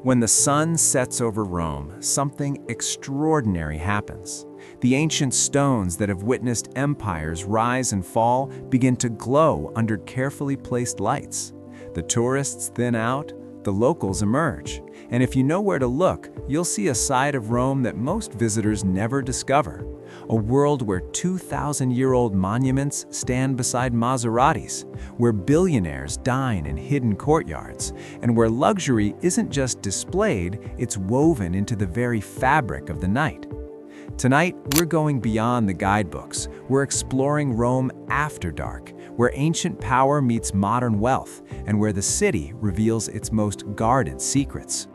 When the sun sets over Rome, something extraordinary happens. The ancient stones that have witnessed empires rise and fall begin to glow under carefully placed lights. The tourists thin out, the locals emerge, and if you know where to look, you'll see a side of Rome that most visitors never discover. A world where 2,000-year-old monuments stand beside Maseratis, where billionaires dine in hidden courtyards, and where luxury isn't just displayed, it's woven into the very fabric of the night. Tonight, we're going beyond the guidebooks. We're exploring Rome after dark, where ancient power meets modern wealth, and where the city reveals its most guarded secrets.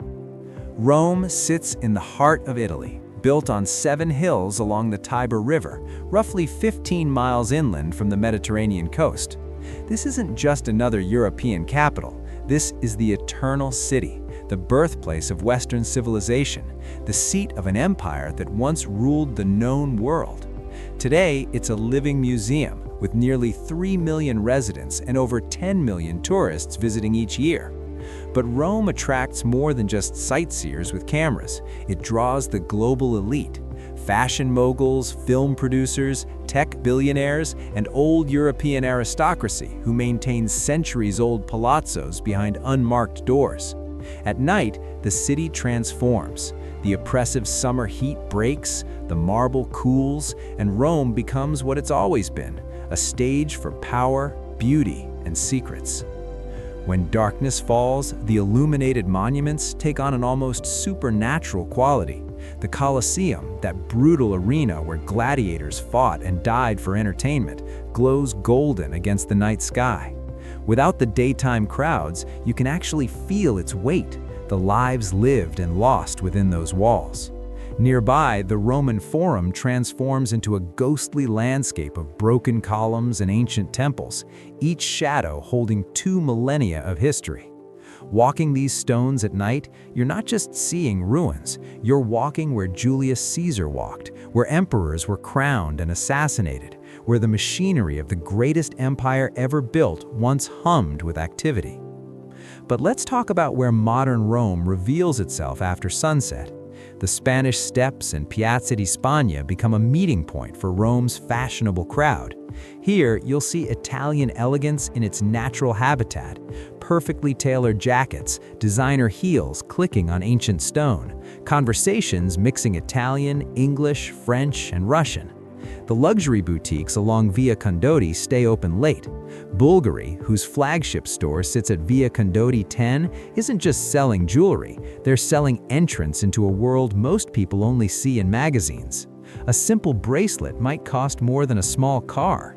Rome sits in the heart of Italy, built on 7 hills along the Tiber River, roughly 15 miles inland from the Mediterranean coast. This isn't just another European capital. This is the eternal city, the birthplace of Western civilization, the seat of an empire that once ruled the known world. Today, it's a living museum with nearly 3 million residents and over 10 million tourists visiting each year. But Rome attracts more than just sightseers with cameras. It draws the global elite. Fashion moguls, film producers, tech billionaires, and old European aristocracy who maintain centuries-old palazzos behind unmarked doors. At night, the city transforms. The oppressive summer heat breaks, the marble cools, and Rome becomes what it's always been, a stage for power, beauty, and secrets. When darkness falls, the illuminated monuments take on an almost supernatural quality. The Colosseum, that brutal arena where gladiators fought and died for entertainment, glows golden against the night sky. Without the daytime crowds, you can actually feel its weight, the lives lived and lost within those walls. Nearby, the Roman Forum transforms into a ghostly landscape of broken columns and ancient temples, each shadow holding 2 millennia of history. Walking these stones at night, you're not just seeing ruins, you're walking where Julius Caesar walked, where emperors were crowned and assassinated, where the machinery of the greatest empire ever built once hummed with activity. But let's talk about where modern Rome reveals itself after sunset. The Spanish Steps and Piazza di Spagna become a meeting point for Rome's fashionable crowd. Here, you'll see Italian elegance in its natural habitat, perfectly tailored jackets, designer heels clicking on ancient stone, conversations mixing Italian, English, French, and Russian. The luxury boutiques along Via Condotti stay open late. Bulgari, whose flagship store sits at Via Condotti 10, isn't just selling jewelry, they're selling entrance into a world most people only see in magazines. A simple bracelet might cost more than a small car.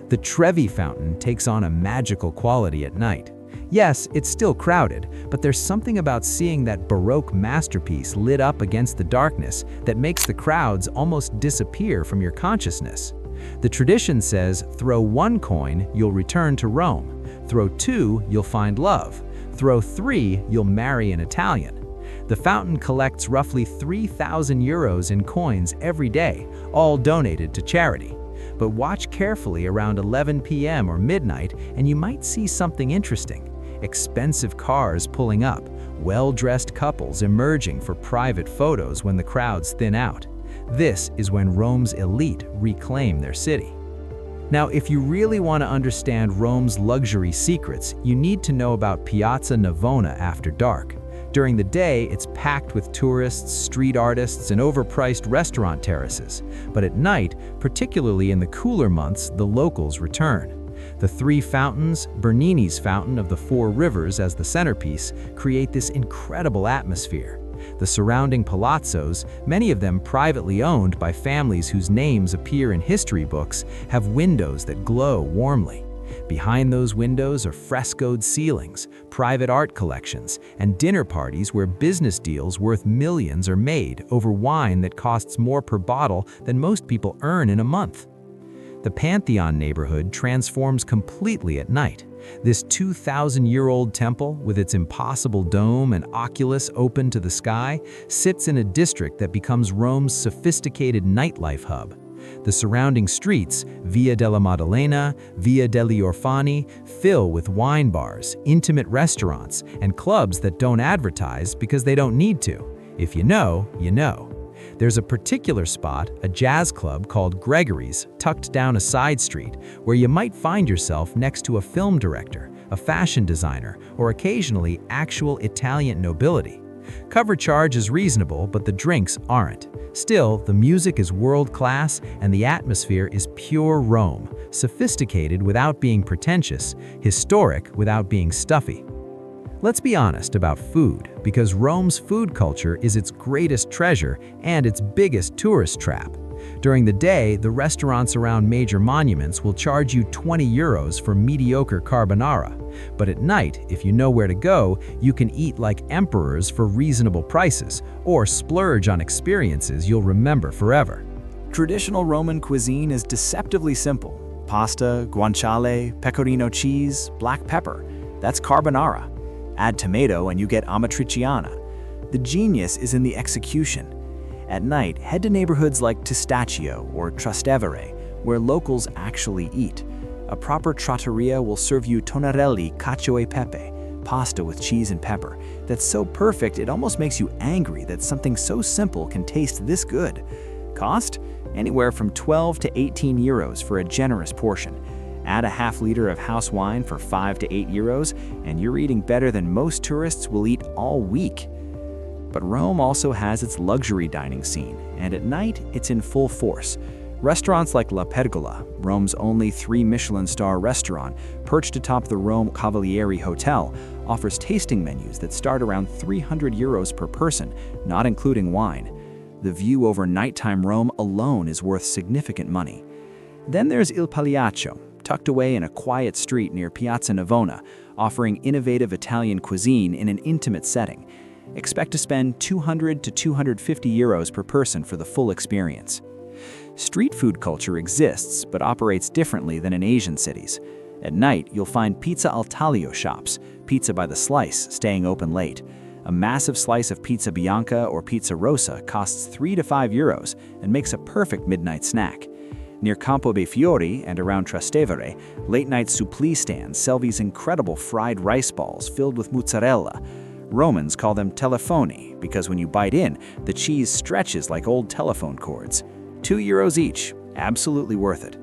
The Trevi fountain takes on a magical quality at night. Yes, it's still crowded, but there's something about seeing that Baroque masterpiece lit up against the darkness that makes the crowds almost disappear from your consciousness. The tradition says, throw 1 coin, you'll return to Rome. Throw 2, you'll find love. Throw 3, you'll marry an Italian. The fountain collects roughly 3,000 euros in coins every day, all donated to charity. But watch carefully around 11 p.m. or midnight and you might see something interesting. Expensive cars pulling up, well-dressed couples emerging for private photos when the crowds thin out. This is when Rome's elite reclaim their city. Now, if you really want to understand Rome's luxury secrets, you need to know about Piazza Navona after dark. During the day, it's packed with tourists, street artists, and overpriced restaurant terraces. But at night, particularly in the cooler months, the locals return. The 3 fountains, Bernini's Fountain of the 4 Rivers as the centerpiece, create this incredible atmosphere. The surrounding palazzos, many of them privately owned by families whose names appear in history books, have windows that glow warmly. Behind those windows are frescoed ceilings, private art collections, and dinner parties where business deals worth millions are made over wine that costs more per bottle than most people earn in a month. The Pantheon neighborhood transforms completely at night. This 2,000-year-old temple, with its impossible dome and oculus open to the sky, sits in a district that becomes Rome's sophisticated nightlife hub. The surrounding streets, Via della Maddalena, Via degli Orfani, fill with wine bars, intimate restaurants, and clubs that don't advertise because they don't need to. If you know, you know. There's a particular spot, a jazz club called Gregory's, tucked down a side street, where you might find yourself next to a film director, a fashion designer, or occasionally actual Italian nobility. Cover charge is reasonable, but the drinks aren't. Still, the music is world-class and the atmosphere is pure Rome, sophisticated without being pretentious, historic without being stuffy. Let's be honest about food, because Rome's food culture is its greatest treasure and its biggest tourist trap. During the day, the restaurants around major monuments will charge you €20 for mediocre carbonara. But at night, if you know where to go, you can eat like emperors for reasonable prices, or splurge on experiences you'll remember forever. Traditional Roman cuisine is deceptively simple. Pasta, guanciale, pecorino cheese, black pepper. That's carbonara. Add tomato and you get amatriciana. The genius is in the execution. At night, head to neighborhoods like Testaccio or Trastevere, where locals actually eat. A proper trattoria will serve you tonarelli cacio e pepe, pasta with cheese and pepper, that's so perfect it almost makes you angry that something so simple can taste this good. Cost? Anywhere from 12 to 18 euros for a generous portion. Add a half liter of house wine for 5 to 8 euros, and you're eating better than most tourists will eat all week. But Rome also has its luxury dining scene, and at night, it's in full force. Restaurants like La Pergola, Rome's only 3 Michelin-star restaurant, perched atop the Rome Cavalieri Hotel, offers tasting menus that start around 300 euros per person, not including wine. The view over nighttime Rome alone is worth significant money. Then there's Il Pagliaccio, tucked away in a quiet street near Piazza Navona, offering innovative Italian cuisine in an intimate setting. Expect to spend 200 to 250 euros per person for the full experience. Street food culture exists, but operates differently than in Asian cities. At night, you'll find pizza al taglio shops, pizza by the slice, staying open late. A massive slice of pizza bianca or pizza rosa costs 3 to 5 euros and makes a perfect midnight snack. Near Campo dei Fiori and around Trastevere, late-night supplì stands sell these incredible fried rice balls filled with mozzarella. Romans call them telefoni because when you bite in, the cheese stretches like old telephone cords. 2 euros each, absolutely worth it.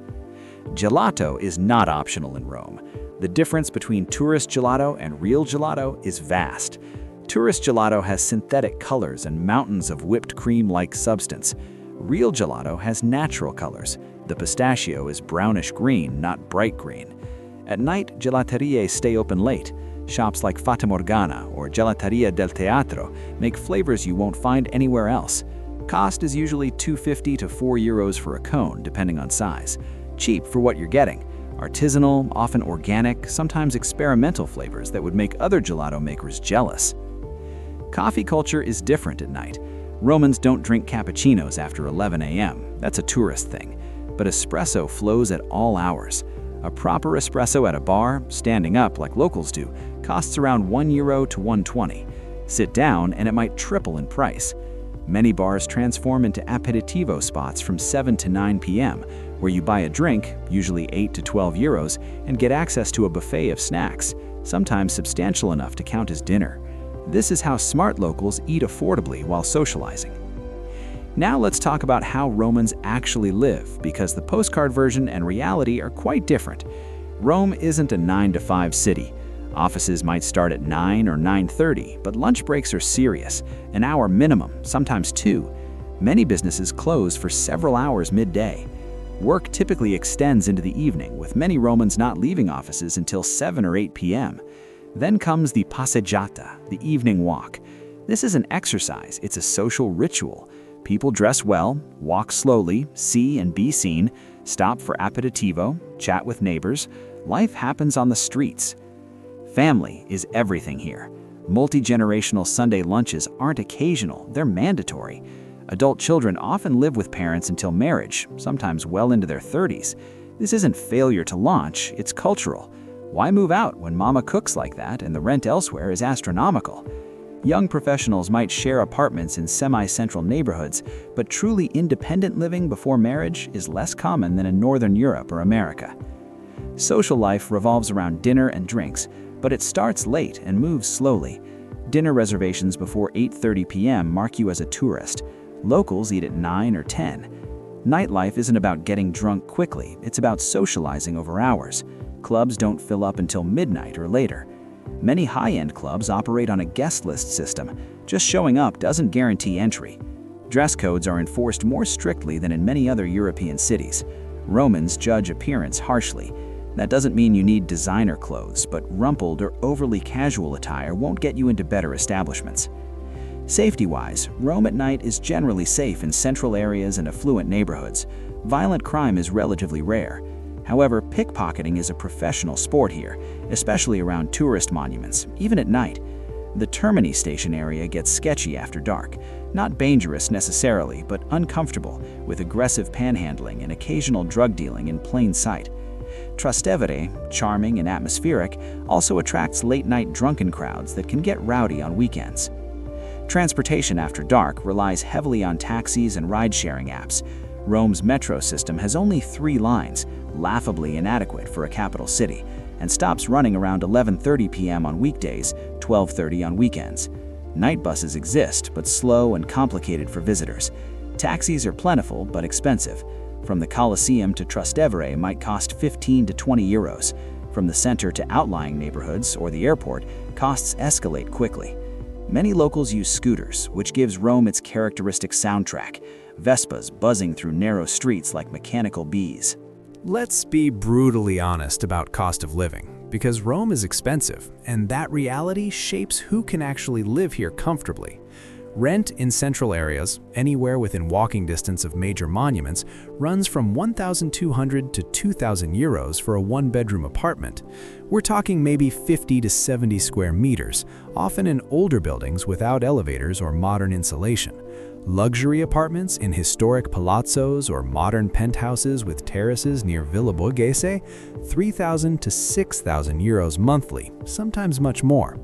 Gelato is not optional in Rome. The difference between tourist gelato and real gelato is vast. Tourist gelato has synthetic colors and mountains of whipped cream-like substance. Real gelato has natural colors. The pistachio is brownish green, not bright green. At night, gelaterie stay open late. Shops like Fata Morgana or Gelateria del Teatro make flavors you won't find anywhere else. Cost is usually 2.50 to 4 euros for a cone, depending on size. Cheap for what you're getting. Artisanal, often organic, sometimes experimental flavors that would make other gelato makers jealous. Coffee culture is different at night. Romans don't drink cappuccinos after 11 a.m. That's a tourist thing. But espresso flows at all hours. A proper espresso at a bar, standing up like locals do, costs around €1 to $1.20. Sit down and it might triple in price. Many bars transform into aperitivo spots from 7 to 9 p.m., where you buy a drink, usually 8 to 12 euros, and get access to a buffet of snacks, sometimes substantial enough to count as dinner. This is how smart locals eat affordably while socializing. Now let's talk about how Romans actually live, because the postcard version and reality are quite different. Rome isn't a 9-to-5 city. Offices might start at 9 or 9:30, but lunch breaks are serious, an hour minimum, sometimes 2. Many businesses close for several hours midday. Work typically extends into the evening, with many Romans not leaving offices until 7 or 8 p.m. Then comes the passeggiata, the evening walk. This is an exercise, it's a social ritual. People dress well, walk slowly, see and be seen, stop for aperitivo, chat with neighbors. Life happens on the streets. Family is everything here. Multi-generational Sunday lunches aren't occasional, they're mandatory. Adult children often live with parents until marriage, sometimes well into their 30s. This isn't failure to launch, it's cultural. Why move out when mama cooks like that and the rent elsewhere is astronomical? Young professionals might share apartments in semi-central neighborhoods, but truly independent living before marriage is less common than in Northern Europe or America. Social life revolves around dinner and drinks, but it starts late and moves slowly. Dinner reservations before 8:30 p.m. mark you as a tourist. Locals eat at 9 or 10. Nightlife isn't about getting drunk quickly, it's about socializing over hours. Clubs don't fill up until midnight or later. Many high-end clubs operate on a guest list system. Just showing up doesn't guarantee entry. Dress codes are enforced more strictly than in many other European cities. Romans judge appearance harshly. That doesn't mean you need designer clothes, but rumpled or overly casual attire won't get you into better establishments. Safety-wise, Rome at night is generally safe in central areas and affluent neighborhoods. Violent crime is relatively rare. However, pickpocketing is a professional sport here, especially around tourist monuments, even at night. The Termini station area gets sketchy after dark. Not dangerous necessarily, but uncomfortable, with aggressive panhandling and occasional drug dealing in plain sight. Trastevere, charming and atmospheric, also attracts late-night drunken crowds that can get rowdy on weekends. Transportation after dark relies heavily on taxis and ride-sharing apps. Rome's metro system has only 3 lines, laughably inadequate for a capital city, and stops running around 11:30 p.m. on weekdays, 12:30 on weekends. Night buses exist, but slow and complicated for visitors. Taxis are plentiful but expensive. From the Colosseum to Trastevere might cost 15 to 20 euros. From the center to outlying neighborhoods or the airport, costs escalate quickly. Many locals use scooters, which gives Rome its characteristic soundtrack, Vespas buzzing through narrow streets like mechanical bees. Let's be brutally honest about cost of living, because Rome is expensive, and that reality shapes who can actually live here comfortably. Rent in central areas, anywhere within walking distance of major monuments, runs from 1,200 to 2,000 euros for a one-bedroom apartment. We're talking maybe 50 to 70 square meters, often in older buildings without elevators or modern insulation. Luxury apartments in historic palazzos or modern penthouses with terraces near Villa Borghese, 3,000 to 6,000 euros monthly, sometimes much more.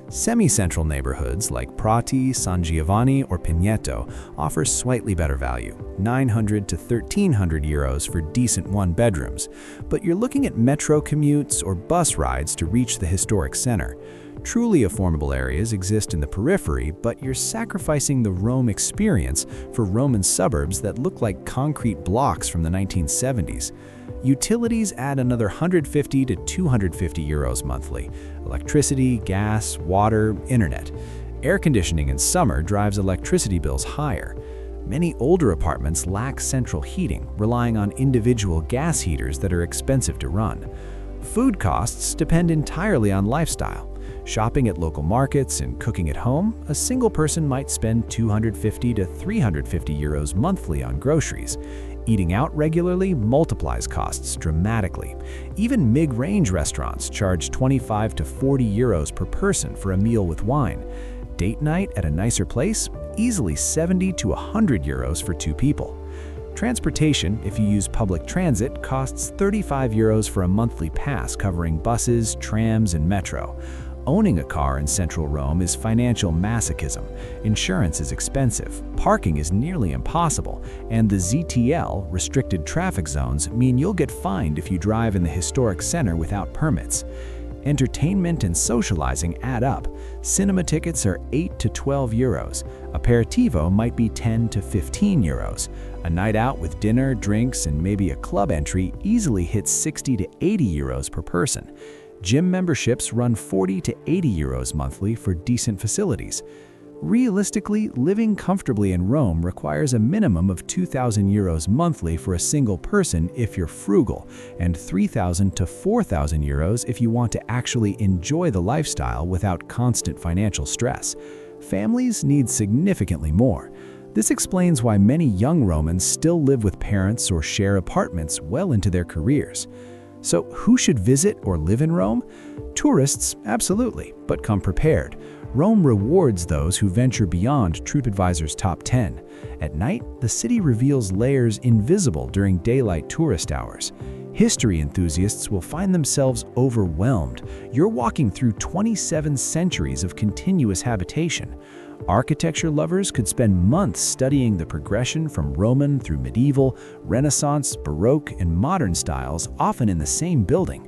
Semi-central neighborhoods like Prati, San Giovanni, or Pineto offer slightly better value, 900 to 1,300 euros for decent one-bedrooms, but you're looking at metro commutes or bus rides to reach the historic center. Truly affordable areas exist in the periphery, but you're sacrificing the Rome experience for Roman suburbs that look like concrete blocks from the 1970s. Utilities add another 150 to 250 euros monthly. Electricity, gas, water, internet. Air conditioning in summer drives electricity bills higher. Many older apartments lack central heating, relying on individual gas heaters that are expensive to run. Food costs depend entirely on lifestyle. Shopping at local markets and cooking at home, a single person might spend 250 to 350 euros monthly on groceries. Eating out regularly multiplies costs dramatically. Even mid-range restaurants charge 25 to 40 euros per person for a meal with wine. Date night at a nicer place, easily 70 to 100 euros for 2 people. Transportation, if you use public transit, costs 35 euros for a monthly pass covering buses, trams, and metro. Owning a car in central Rome is financial masochism. Insurance is expensive, parking is nearly impossible, and the ZTL, restricted traffic zones, mean you'll get fined if you drive in the historic center without permits. Entertainment and socializing add up. Cinema tickets are 8 to 12 euros. Aperitivo might be 10 to 15 euros. A night out with dinner, drinks, and maybe a club entry easily hits 60 to 80 euros per person. Gym memberships run 40 to 80 euros monthly for decent facilities. Realistically, living comfortably in Rome requires a minimum of 2,000 euros monthly for a single person if you're frugal, and 3,000 to 4,000 euros if you want to actually enjoy the lifestyle without constant financial stress. Families need significantly more. This explains why many young Romans still live with parents or share apartments well into their careers. So who should visit or live in Rome? Tourists, absolutely, but come prepared. Rome rewards those who venture beyond TripAdvisor's top 10. At night, the city reveals layers invisible during daylight tourist hours. History enthusiasts will find themselves overwhelmed. You're walking through 27 centuries of continuous habitation. Architecture lovers could spend months studying the progression from Roman through medieval, Renaissance, Baroque, and modern styles, often in the same building.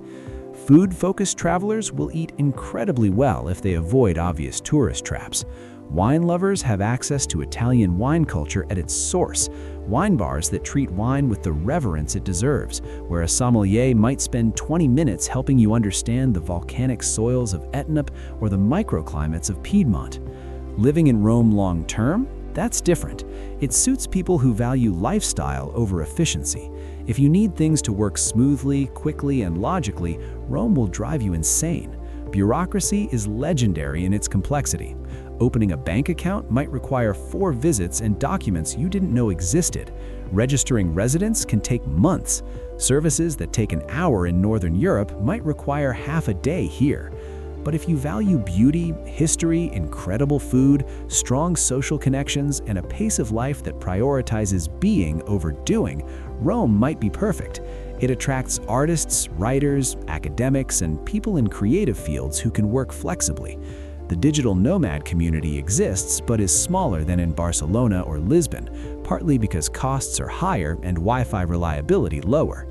Food-focused travelers will eat incredibly well if they avoid obvious tourist traps. Wine lovers have access to Italian wine culture at its source, wine bars that treat wine with the reverence it deserves, where a sommelier might spend 20 minutes helping you understand the volcanic soils of Etna or the microclimates of Piedmont. Living in Rome long-term? That's different. It suits people who value lifestyle over efficiency. If you need things to work smoothly, quickly, and logically, Rome will drive you insane. Bureaucracy is legendary in its complexity. Opening a bank account might require 4 visits and documents you didn't know existed. Registering residence can take months. Services that take an hour in Northern Europe might require half a day here. But if you value beauty, history, incredible food, strong social connections, and a pace of life that prioritizes being over doing, Rome might be perfect. It attracts artists, writers, academics, and people in creative fields who can work flexibly. The digital nomad community exists but is smaller than in Barcelona or Lisbon, partly because costs are higher and Wi-Fi reliability lower.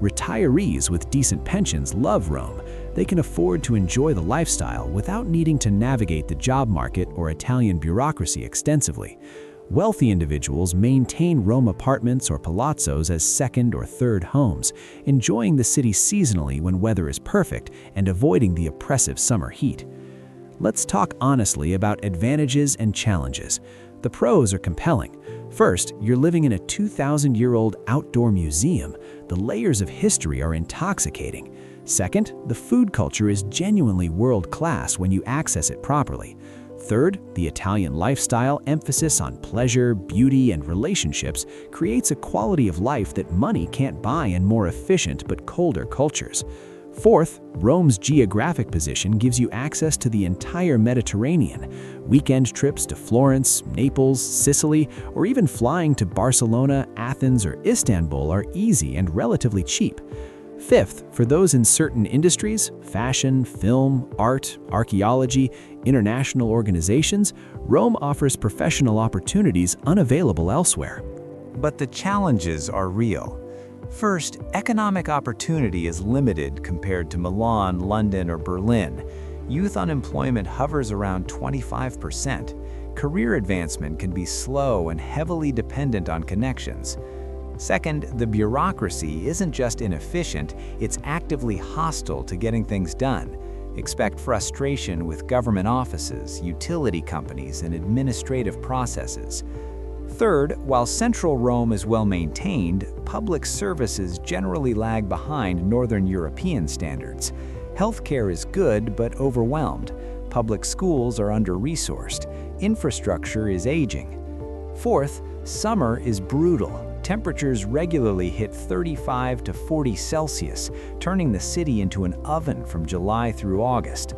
Retirees with decent pensions love Rome. They can afford to enjoy the lifestyle without needing to navigate the job market or Italian bureaucracy extensively. Wealthy individuals maintain Rome apartments or palazzos as second or third homes, enjoying the city seasonally when weather is perfect and avoiding the oppressive summer heat. Let's talk honestly about advantages and challenges. The pros are compelling. First, you're living in a 2,000-year-old outdoor museum. The layers of history are intoxicating. Second, the food culture is genuinely world-class when you access it properly. Third, the Italian lifestyle emphasis on pleasure, beauty, and relationships creates a quality of life that money can't buy in more efficient but colder cultures. Fourth, Rome's geographic position gives you access to the entire Mediterranean. Weekend trips to Florence, Naples, Sicily, or even flying to Barcelona, Athens, or Istanbul are easy and relatively cheap. Fifth, for those in certain industries, fashion, film, art, archaeology, international organizations, Rome offers professional opportunities unavailable elsewhere. But the challenges are real. First, economic opportunity is limited compared to Milan, London, or Berlin. Youth unemployment hovers around 25%. Career advancement can be slow and heavily dependent on connections. Second, the bureaucracy isn't just inefficient, it's actively hostile to getting things done. Expect frustration with government offices, utility companies, and administrative processes. Third, while central Rome is well maintained, public services generally lag behind Northern European standards. Healthcare is good but overwhelmed. Public schools are under-resourced. Infrastructure is aging. Fourth, summer is brutal. Temperatures regularly hit 35 to 40 Celsius, turning the city into an oven from July through August.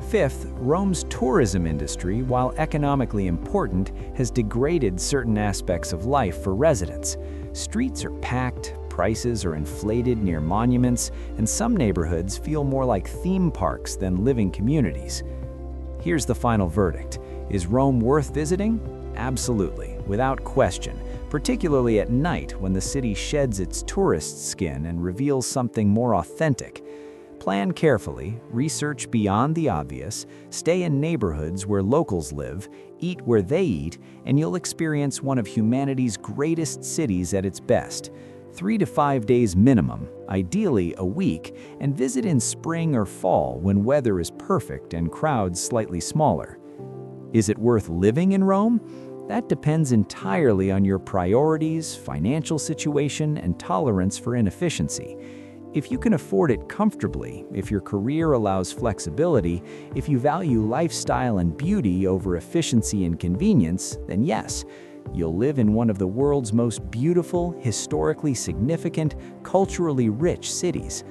Fifth, Rome's tourism industry, while economically important, has degraded certain aspects of life for residents. Streets are packed, prices are inflated near monuments, and some neighborhoods feel more like theme parks than living communities. Here's the final verdict. Is Rome worth visiting? Absolutely, without question, particularly at night when the city sheds its tourist skin and reveals something more authentic. Plan carefully, research beyond the obvious, stay in neighborhoods where locals live, eat where they eat, and you'll experience one of humanity's greatest cities at its best. 3 to 5 days minimum, ideally a week, and visit in spring or fall when weather is perfect and crowds slightly smaller. Is it worth living in Rome? That depends entirely on your priorities, financial situation, and tolerance for inefficiency. If you can afford it comfortably, if your career allows flexibility, if you value lifestyle and beauty over efficiency and convenience, then yes, you'll live in one of the world's most beautiful, historically significant, culturally rich cities.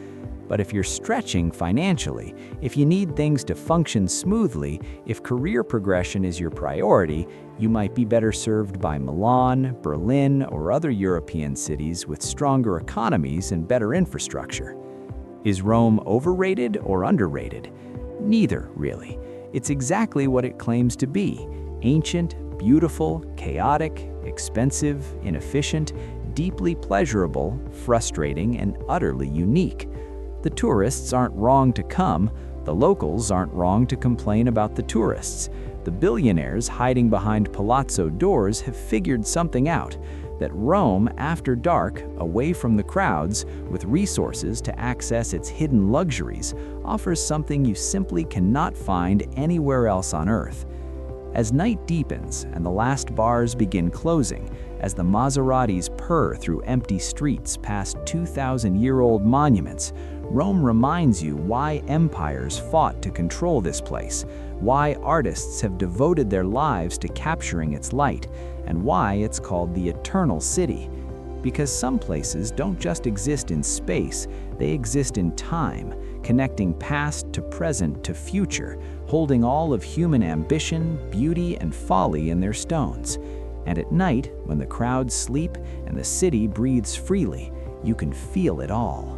But if you're stretching financially, if you need things to function smoothly, if career progression is your priority, you might be better served by Milan, Berlin, or other European cities with stronger economies and better infrastructure. Is Rome overrated or underrated? Neither, really. It's exactly what it claims to be: ancient, beautiful, chaotic, expensive, inefficient, deeply pleasurable, frustrating, and utterly unique. The tourists aren't wrong to come. The locals aren't wrong to complain about the tourists. The billionaires hiding behind palazzo doors have figured something out: that Rome, after dark, away from the crowds, with resources to access its hidden luxuries, offers something you simply cannot find anywhere else on Earth. As night deepens and the last bars begin closing, as the Maseratis purr through empty streets past 2,000-year-old monuments, Rome reminds you why empires fought to control this place, why artists have devoted their lives to capturing its light, and why it's called the Eternal City. Because some places don't just exist in space, they exist in time, connecting past to present to future, holding all of human ambition, beauty, and folly in their stones. And at night, when the crowds sleep and the city breathes freely, you can feel it all.